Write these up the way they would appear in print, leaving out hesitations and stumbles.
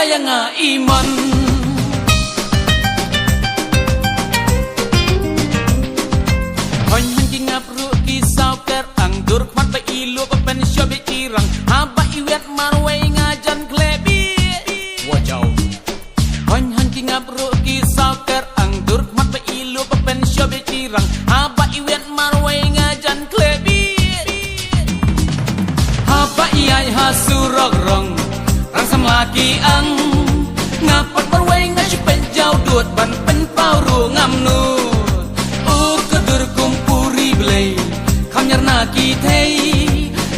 yang iman Hoin hingap ru kisau ker anggur mat ba ilu pen syobe irang haba iwet marwai ngajan klebi wajau Hoin hingap ru kisau ker anggur mat ba ilu pen syobe irang haba iwet marwai ngajan klebi haba iyai hasurok rong rang sam laki ang ngapat marwai ngajupen jau dut ban pen pau ru ngamnu kedur kumpuri belai kamnyar naki thei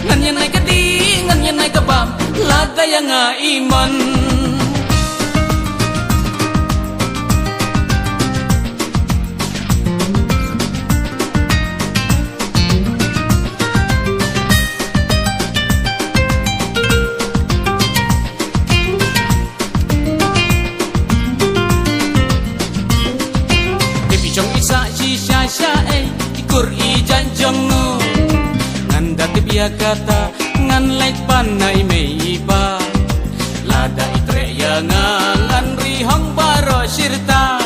ngan nai kedi ngan nai kabam laga yang iman ikur ijan jongnu nganda tibia kata ngan laik panai meiba lada itre yang ngan rihong baro sirta